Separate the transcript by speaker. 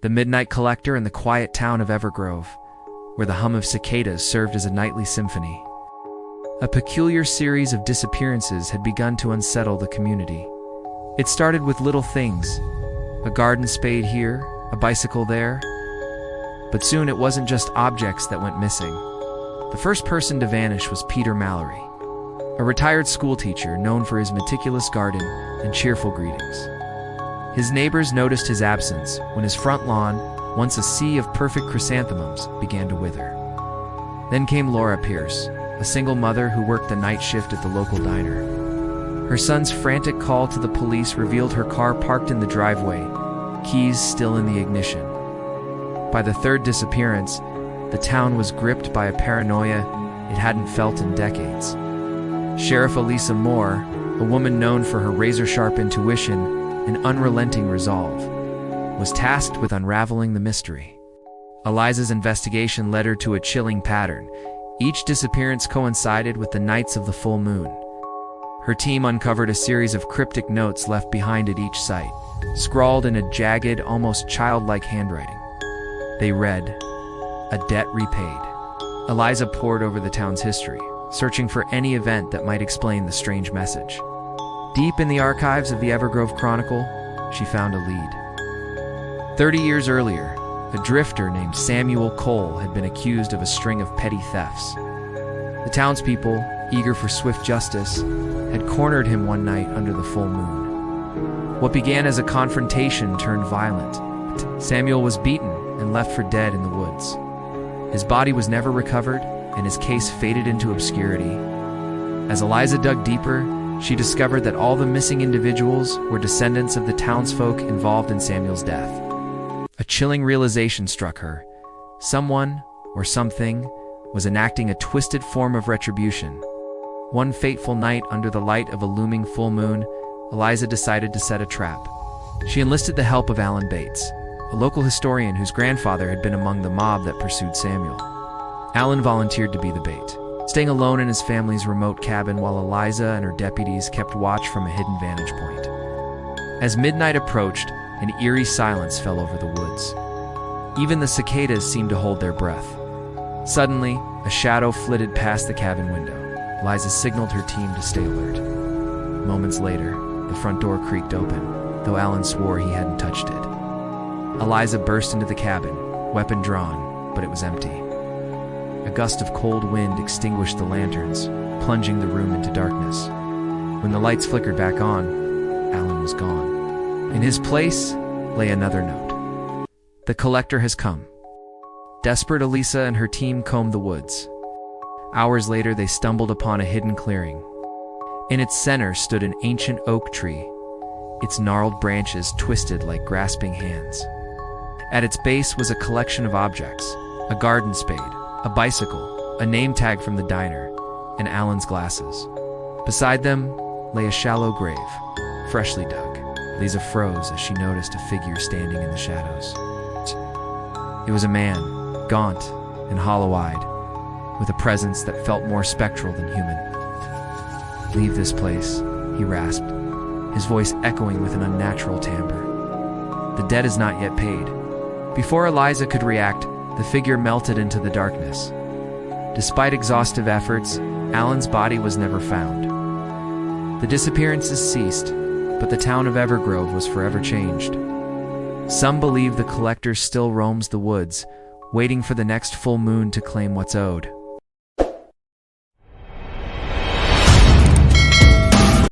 Speaker 1: the midnight collector and the quiet town of Evergrove, where the hum of cicadas served as a nightly symphony. A peculiar series of disappearances had begun to unsettle the community. It started with little things, a garden spade here, a bicycle there, but soon it wasn't just objects that went missing. The first person to vanish was Peter Mallory, a retired schoolteacher known for his meticulous garden and cheerful greetings. His neighbors noticed his absence when his front lawn, once a sea of perfect chrysanthemums, began to wither. Then came Laura Pierce, a single mother who worked the night shift at the local diner. Her son's frantic call to the police revealed her car parked in the driveway, keys still in the ignition. By the third disappearance, the town was gripped by a paranoia it hadn't felt in decades. Sheriff Elisa Moore, a woman known for her razor-sharp intuition and unrelenting resolve, was tasked with unraveling the mystery. Eliza's investigation led her to a chilling pattern. Each disappearance coincided with the nights of the full moon. Her team uncovered a series of cryptic notes left behind at each site, scrawled in a jagged, almost childlike handwriting. They read, "A debt repaid." Eliza pored over the town's history, searching for any event that might explain the strange message. Deep in the archives of the Evergrove Chronicle, she found a lead. 30 years earlier, a drifter named Samuel Cole had been accused of a string of petty thefts. The townspeople, eager for swift justice, had cornered him one night under the full moon. What began as a confrontation turned violent. Samuel was beaten and left for dead in the woods. His body was never recovered, and his case faded into obscurity. As Eliza dug deeper, she discovered that all the missing individuals were descendants of the townsfolk involved in Samuel's death. A chilling realization struck her. Someone, or something, was enacting a twisted form of retribution. One fateful night, under the light of a looming full moon, Eliza decided to set a trap. She enlisted the help of Alan Bates, a local historian whose grandfather had been among the mob that pursued Samuel. Alan volunteered to be the bait, staying alone in his family's remote cabin while Eliza and her deputies kept watch from a hidden vantage point. As midnight approached, an eerie silence fell over the woods. Even the cicadas seemed to hold their breath. Suddenly, a shadow flitted past the cabin window. Eliza signaled her team to stay alert. Moments later, the front door creaked open, though Alan swore he hadn't touched it. Eliza burst into the cabin, weapon drawn, but it was empty. A gust of cold wind extinguished the lanterns, plunging the room into darkness. When the lights flickered back on, Alan was gone. In his place lay another note. "The collector has come." Desperate, Elisa and her team combed the woods. Hours later, they stumbled upon a hidden clearing. In its center stood an ancient oak tree, its gnarled branches twisted like grasping hands. At its base was a collection of objects: a garden spade, a bicycle, a name tag from the diner, and Alan's glasses. Beside them lay a shallow grave, freshly dug. Lisa froze as she noticed a figure standing in the shadows. It was a man, gaunt and hollow-eyed, with a presence that felt more spectral than human. "Leave this place," he rasped, his voice echoing with an unnatural timbre. "The debt is not yet paid." Before Eliza could react, the figure melted into the darkness. Despite exhaustive efforts, Alan's body was never found. The disappearances ceased, but the town of Evergrove was forever changed. Some believe the collector still roams the woods, waiting for the next full moon to claim what's owed.